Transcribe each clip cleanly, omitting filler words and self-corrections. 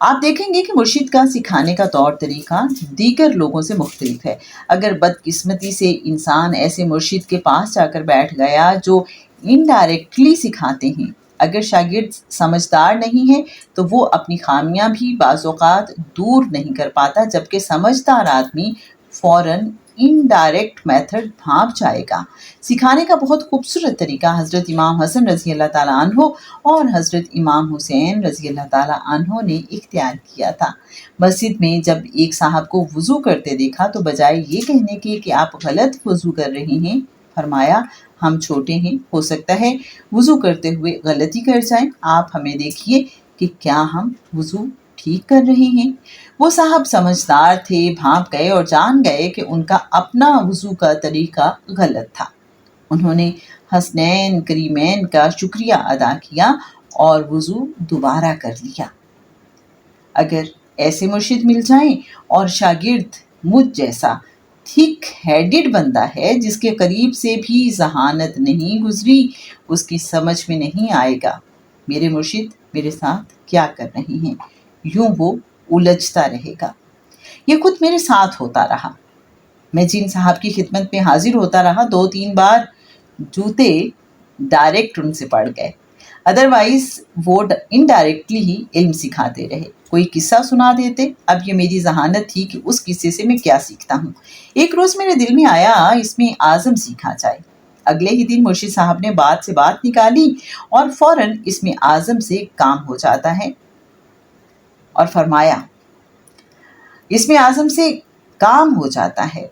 آپ دیکھیں گے کہ مرشد کا سکھانے کا طور طریقہ دیگر لوگوں سے مختلف ہے۔ اگر بدقسمتی سے انسان ایسے مرشد کے پاس جا کر بیٹھ گیا جو انڈائریکٹلی سکھاتے ہیں، اگر شاگرد سمجھدار نہیں ہے تو وہ اپنی خامیاں بھی بعض اوقات دور نہیں کر پاتا، جبکہ سمجھدار آدمی فوراً انڈائریکٹ میتھڈ بھانپ جائے گا۔ سکھانے کا بہت خوبصورت طریقہ حضرت امام حسن رضی اللہ تعالیٰ عنہ اور حضرت امام حسین رضی اللہ تعالیٰ عنہ نے اختیار کیا تھا۔ مسجد میں جب ایک صاحب کو وضو کرتے دیکھا تو بجائے یہ کہنے کے کہ آپ غلط وضو کر رہے ہیں، فرمایا ہم چھوٹے ہیں، ہو سکتا ہے وضو کرتے ہوئے غلطی کر جائیں، آپ ہمیں دیکھیے کہ کیا ہم وضو ٹھیک کر رہے ہیں۔ وہ صاحب سمجھدار تھے، بھانپ گئے اور جان گئے کہ ان کا اپنا وضو کا طریقہ غلط تھا۔ انہوں نے حسنین کریمین کا شکریہ ادا کیا اور وضو دوبارہ کر لیا۔ اگر ایسے مرشد مل جائیں اور شاگرد مجھ جیسا تھک ہیڈڈ بندہ ہے جس کے قریب سے بھی ذہانت نہیں گزری، اس کی سمجھ میں نہیں آئے گا میرے مرشد میرے ساتھ کیا کر رہے ہیں، یوں وہ الجھتا رہے گا۔ یہ خود میرے ساتھ ہوتا رہا۔ میں جن صاحب کی خدمت میں حاضر ہوتا رہا 2-3 بار جوتے ڈائریکٹ ان سے پڑ گئے، ادروائز وہ انڈائریکٹلی ہی علم سکھاتے رہے، کوئی قصہ سنا دیتے۔ اب یہ میری ذہانت تھی کہ اس قصے سے میں کیا سیکھتا ہوں۔ ایک روز میرے دل میں آیا اس میں اعظم سیکھا جائے۔ اگلے ہی دن مرشد صاحب نے بات سے بات نکالی اور فوراً اس میں اعظم سے کام ہو جاتا ہے، اور فرمایا اس میں اعظم سے کام ہو جاتا ہے،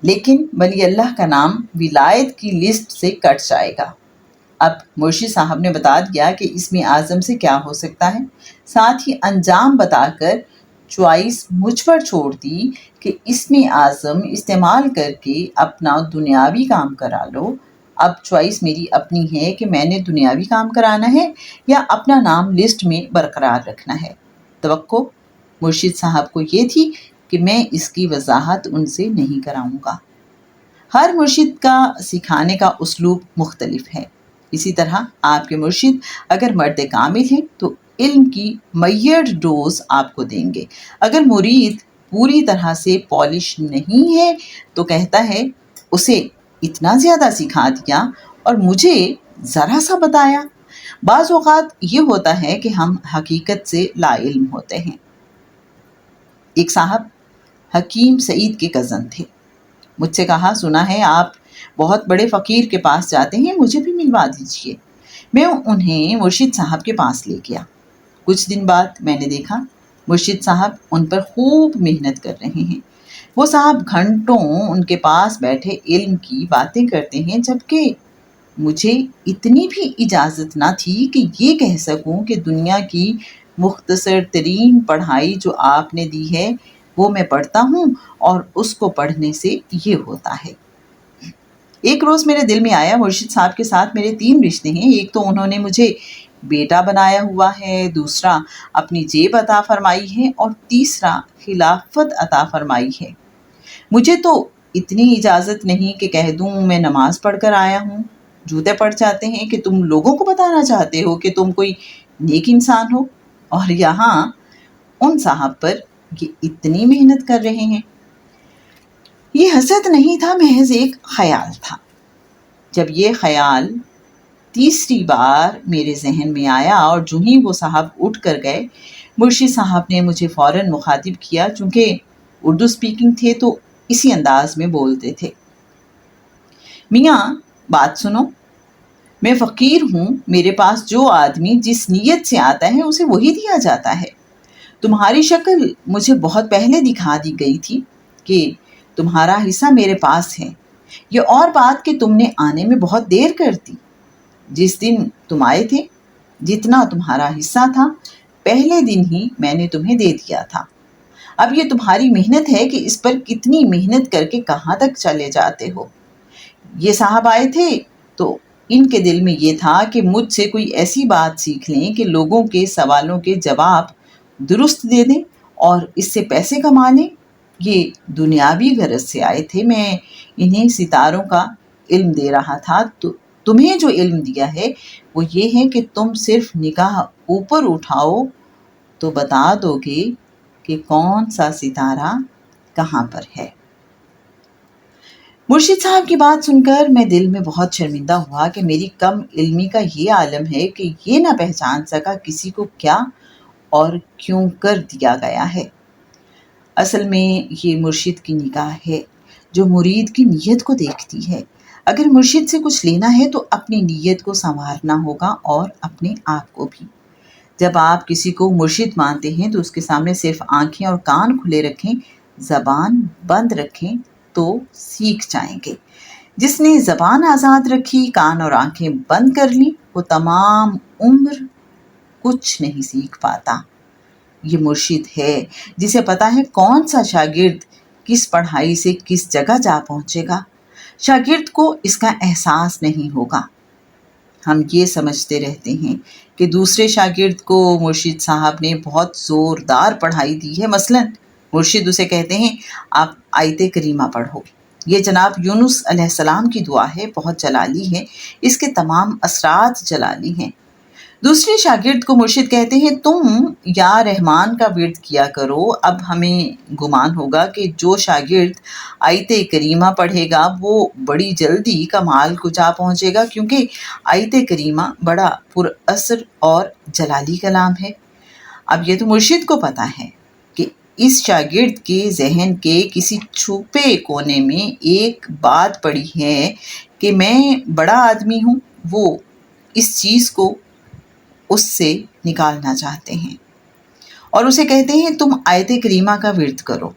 لیکن ولی اللہ کا نام ولایت کی لسٹ سے کٹ جائے گا۔ اب مرشد صاحب نے بتا دیا کہ اسم اعظم سے کیا ہو سکتا ہے، ساتھ ہی انجام بتا کر چوائس مجھ پر چھوڑ دی کہ اسم اعظم استعمال کر کے اپنا دنیاوی کام کرا لو۔ اب چوائس میری اپنی ہے کہ میں نے دنیاوی کام کرانا ہے یا اپنا نام لسٹ میں برقرار رکھنا ہے۔ توقع مرشد صاحب کو یہ تھی کہ میں اس کی وضاحت ان سے نہیں کراؤں گا۔ ہر مرشد کا سکھانے کا اسلوب مختلف ہے۔ اسی طرح آپ کے مرشد اگر مرد کامل ہیں تو علم کی میعاد ڈوز آپ کو دیں گے۔ اگر مرید پوری طرح سے پالش نہیں ہے تو کہتا ہے اسے اتنا زیادہ سکھا دیا اور مجھے ذرا سا بتایا۔ بعض اوقات یہ ہوتا ہے کہ ہم حقیقت سے لا علم ہوتے ہیں۔ ایک صاحب حکیم سعید کے کزن تھے، مجھ سے کہا سنا ہے آپ بہت بڑے فقیر کے پاس جاتے ہیں، مجھے بھی ملوا دیجیے۔ میں انہیں مرشد صاحب کے پاس لے گیا۔ کچھ دن بعد میں نے دیکھا مرشد صاحب ان پر خوب محنت کر رہے ہیں۔ وہ صاحب گھنٹوں ان کے پاس بیٹھے علم کی باتیں کرتے ہیں، جبکہ مجھے اتنی بھی اجازت نہ تھی کہ یہ کہہ سکوں کہ دنیا کی مختصر ترین پڑھائی جو آپ نے دی ہے وہ میں پڑھتا ہوں اور اس کو پڑھنے سے یہ ہوتا ہے۔ ایک روز میرے دل میں آیا مرشد صاحب کے ساتھ میرے 3 رشتے ہیں، ایک تو انہوں نے مجھے بیٹا بنایا ہوا ہے، دوسرا اپنی جیب عطا فرمائی ہے اور تیسرا خلافت عطا فرمائی ہے۔ مجھے تو اتنی اجازت نہیں کہ کہہ دوں میں نماز پڑھ کر آیا ہوں۔ جوتے پڑ جاتے ہیں کہ تم لوگوں کو بتانا چاہتے ہو کہ تم کوئی نیک انسان ہو، اور یہاں ان صاحب پر یہ اتنی محنت کر رہے ہیں۔ یہ حسد نہیں تھا، محض ایک خیال تھا۔ جب یہ خیال تیسری بار میرے ذہن میں آیا اور جو ہی وہ صاحب اٹھ کر گئے، مرشد صاحب نے مجھے فوراً مخاطب کیا، چونکہ اردو سپیکنگ تھے تو اسی انداز میں بولتے تھے۔ میاں بات سنو، میں فقیر ہوں، میرے پاس جو آدمی جس نیت سے آتا ہے اسے وہی دیا جاتا ہے۔ تمہاری شکل مجھے بہت پہلے دکھا دی گئی تھی کہ تمہارا حصہ میرے پاس ہے، یہ اور بات کہ تم نے آنے میں بہت دیر کر دی۔ جس دن تم آئے تھے جتنا تمہارا حصہ تھا پہلے دن ہی میں نے تمہیں دے دیا تھا۔ اب یہ تمہاری محنت ہے کہ اس پر کتنی محنت کر کے کہاں تک چلے جاتے ہو۔ یہ صاحب آئے تھے تو ان کے دل میں یہ تھا کہ مجھ سے کوئی ایسی بات سیکھ لیں کہ لوگوں کے سوالوں کے جواب درست دے دیں اور اس سے پیسے کما لیں۔ یہ دنیاوی غرض سے آئے تھے، میں انہیں ستاروں کا علم دے رہا تھا تو تمہیں جو علم دیا ہے وہ یہ ہے کہ تم صرف نگاہ اوپر اٹھاؤ تو بتا دو گے کہ کون سا ستارہ کہاں پر ہے۔ مرشد صاحب کی بات سن کر میں دل میں بہت شرمندہ ہوا کہ میری کم علمی کا یہ عالم ہے کہ یہ نہ پہچان سکا کسی کو کیا اور کیوں کر دیا گیا ہے۔ اصل میں یہ مرشد کی نگاہ ہے جو مرید کی نیت کو دیکھتی ہے۔ اگر مرشد سے کچھ لینا ہے تو اپنی نیت کو سنوارنا ہوگا اور اپنے آپ کو بھی۔ جب آپ کسی کو مرشد مانتے ہیں تو اس کے سامنے صرف آنکھیں اور کان کھلے رکھیں، زبان بند رکھیں تو سیکھ جائیں گے۔ جس نے زبان آزاد رکھی، کان اور آنکھیں بند کر لی، وہ تمام عمر کچھ نہیں سیکھ پاتا۔ یہ مرشد ہے جسے پتا ہے کون سا شاگرد کس پڑھائی سے کس جگہ جا پہنچے گا۔ شاگرد کو اس کا احساس نہیں ہوگا۔ ہم یہ سمجھتے رہتے ہیں کہ دوسرے شاگرد کو مرشد صاحب نے بہت زوردار پڑھائی دی ہے۔ مثلاً مرشد اسے کہتے ہیں آپ آیت کریمہ پڑھو۔ یہ جناب یونس علیہ السلام کی دعا ہے، بہت جلالی ہے، اس کے تمام اثرات جلالی ہیں۔ دوسرے شاگرد کو مرشد کہتے ہیں تم یا رحمان کا ورد کیا کرو۔ اب ہمیں گمان ہوگا کہ جو شاگرد آیت کریمہ پڑھے گا وہ بڑی جلدی کمال کو جا پہنچے گا، کیونکہ آیت کریمہ بڑا پر اثر اور جلالی کلام ہے۔ اب یہ تو مرشد کو پتہ ہے کہ اس شاگرد کے ذہن کے کسی چھپے کونے میں ایک بات پڑی ہے کہ میں بڑا آدمی ہوں، وہ اس چیز کو اس سے نکالنا چاہتے ہیں اور اسے کہتے ہیں تم آیت کریمہ کا ورد کرو۔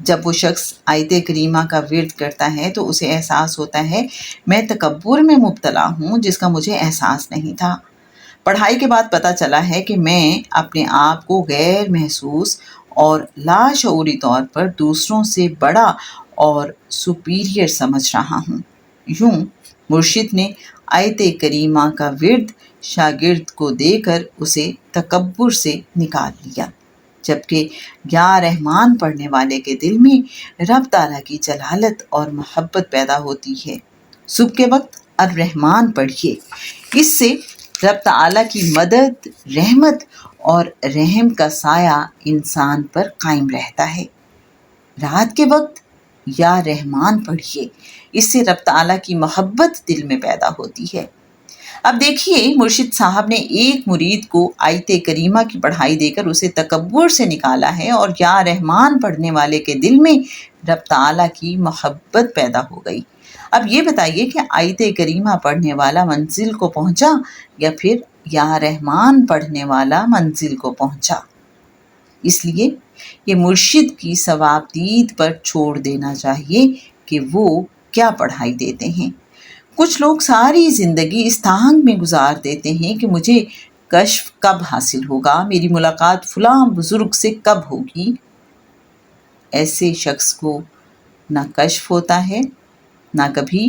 جب وہ شخص آیت کریمہ کا ورد کرتا ہے تو اسے احساس ہوتا ہے میں تکبر میں مبتلا ہوں جس کا مجھے احساس نہیں تھا۔ پڑھائی کے بعد پتہ چلا ہے کہ میں اپنے آپ کو غیر محسوس اور لاشعوری طور پر دوسروں سے بڑا اور سپیریئر سمجھ رہا ہوں۔ یوں مرشد نے آیت کریمہ کا ورد شاگرد کو دے کر اسے تکبر سے نکال لیا، جبکہ یا رحمان پڑھنے والے کے دل میں رب تعالیٰ کی جلالت اور محبت پیدا ہوتی ہے۔ صبح کے وقت الرحمن پڑھیے، اس سے رب تعالیٰ کی مدد، رحمت اور رحم کا سایہ انسان پر قائم رہتا ہے۔ رات کے وقت یا رحمان پڑھیے، اس سے رب تعالیٰ کی محبت دل میں پیدا ہوتی ہے۔ اب دیکھیے مرشد صاحب نے ایک مرید کو آیت کریمہ کی پڑھائی دے کر اسے تکبر سے نکالا ہے اور یا رحمان پڑھنے والے کے دل میں رب تعالیٰ کی محبت پیدا ہو گئی۔ اب یہ بتائیے کہ آیت کریمہ پڑھنے والا منزل کو پہنچا یا پھر یا رحمان پڑھنے والا منزل کو پہنچا؟ اس لیے یہ مرشد کی ثواب دید پر چھوڑ دینا چاہیے کہ وہ کیا پڑھائی دیتے ہیں۔ کچھ لوگ ساری زندگی اس تانگ میں گزار دیتے ہیں کہ مجھے کشف کب حاصل ہوگا، میری ملاقات فلاں بزرگ سے کب ہوگی۔ ایسے شخص کو نہ کشف ہوتا ہے، نہ کبھی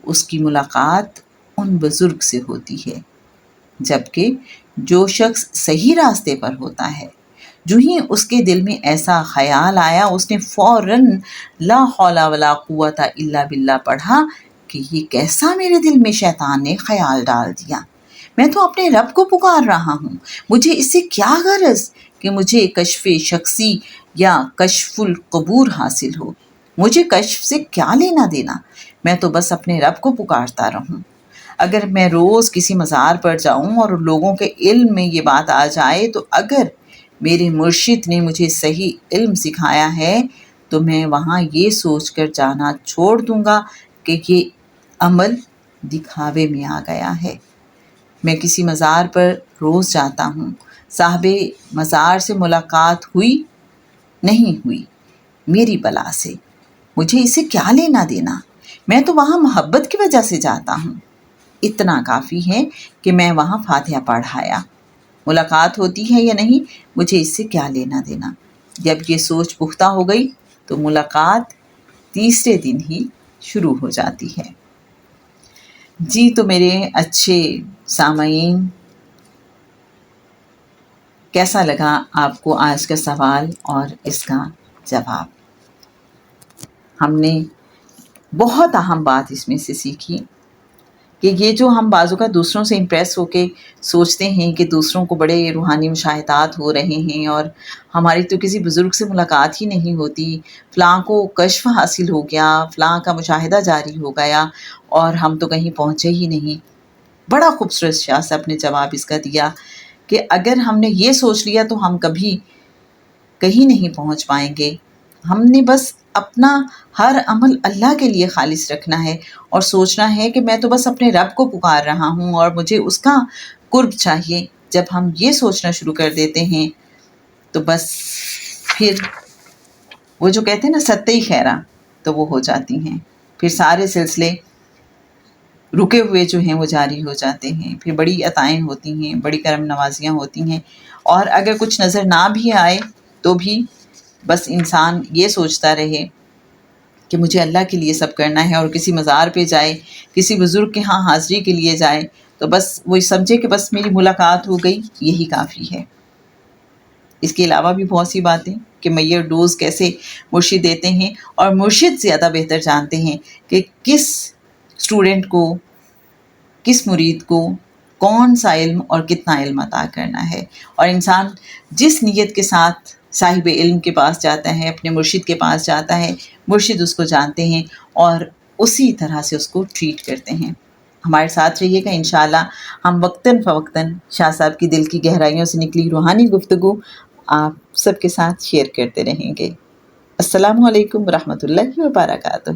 اس کی ملاقات ان بزرگ سے ہوتی ہے۔ جبکہ جو شخص صحیح راستے پر ہوتا ہے، جو ہی اس کے دل میں ایسا خیال آیا اس نے فوراً لا حول ولا قوت الا باللہ پڑھا کہ یہ کیسا میرے دل میں شیطان نے خیال ڈال دیا، میں تو اپنے رب کو پکار رہا ہوں، مجھے اس سے کیا غرض کہ مجھے کشف شخصی یا کشف القبور حاصل ہو، مجھے کشف سے کیا لینا دینا، میں تو بس اپنے رب کو پکارتا رہوں۔ اگر میں روز کسی مزار پر جاؤں اور لوگوں کے علم میں یہ بات آ جائے تو اگر میرے مرشد نے مجھے صحیح علم سکھایا ہے تو میں وہاں یہ سوچ کر جانا چھوڑ دوں گا کہ یہ عمل دکھاوے میں آ گیا ہے۔ میں کسی مزار پر روز جاتا ہوں، صاحب مزار سے ملاقات ہوئی نہیں ہوئی میری بلا سے، مجھے اسے کیا لینا دینا، میں تو وہاں محبت کی وجہ سے جاتا ہوں۔ اتنا کافی ہے کہ میں وہاں فاتحہ پڑھ آیا، ملاقات ہوتی ہے یا نہیں مجھے اس سے کیا لینا دینا۔ جب یہ سوچ پختہ ہو گئی تو ملاقات تیسرے دن ہی شروع ہو جاتی ہے۔ جی تو میرے اچھے سامعین، کیسا لگا آپ کو آج کا سوال اور اس کا جواب؟ ہم نے بہت اہم بات اس میں سے سیکھی کہ یہ جو ہم بعض اوقات دوسروں سے امپریس ہو کے سوچتے ہیں کہ دوسروں کو بڑے روحانی مشاہدات ہو رہے ہیں اور ہماری تو کسی بزرگ سے ملاقات ہی نہیں ہوتی، فلاں کو کشف حاصل ہو گیا، فلاں کا مشاہدہ جاری ہو گیا اور ہم تو کہیں پہنچے ہی نہیں۔ بڑا خوبصورت شاہ صاحب نے جواب اس کا دیا کہ اگر ہم نے یہ سوچ لیا تو ہم کبھی کہیں نہیں پہنچ پائیں گے۔ ہم نے بس اپنا ہر عمل اللہ کے لیے خالص رکھنا ہے اور سوچنا ہے کہ میں تو بس اپنے رب کو پکار رہا ہوں اور مجھے اس کا قرب چاہیے۔ جب ہم یہ سوچنا شروع کر دیتے ہیں تو بس پھر وہ جو کہتے ہیں نا ستّے خیراں، تو وہ ہو جاتی ہیں، پھر سارے سلسلے رکے ہوئے جو ہیں وہ جاری ہو جاتے ہیں، پھر بڑی عطائیں ہوتی ہیں، بڑی کرم نوازیاں ہوتی ہیں، اور اگر کچھ نظر نہ بھی آئے تو بھی بس انسان یہ سوچتا رہے کہ مجھے اللہ کے لیے سب کرنا ہے، اور کسی مزار پہ جائے، کسی بزرگ کے ہاں حاضری کے لیے جائے تو بس وہ سمجھے کہ بس میری ملاقات ہو گئی، یہی کافی ہے۔ اس کے علاوہ بھی بہت سی باتیں کہ میّر ڈوز کیسے مرشد دیتے ہیں، اور مرشد زیادہ بہتر جانتے ہیں کہ کس اسٹوڈنٹ کو، کس مرید کو کون سا علم اور کتنا علم عطا کرنا ہے، اور انسان جس نیت کے ساتھ صاحب علم کے پاس جاتا ہے، اپنے مرشد کے پاس جاتا ہے، مرشد اس کو جانتے ہیں اور اسی طرح سے اس کو ٹریٹ کرتے ہیں۔ ہمارے ساتھ رہیے گا، انشاءاللہ ہم وقتاً فوقتاً شاہ صاحب کی دل کی گہرائیوں سے نکلی روحانی گفتگو آپ سب کے ساتھ شیئر کرتے رہیں گے۔ السلام علیکم ورحمۃ اللہ وبرکاتہ۔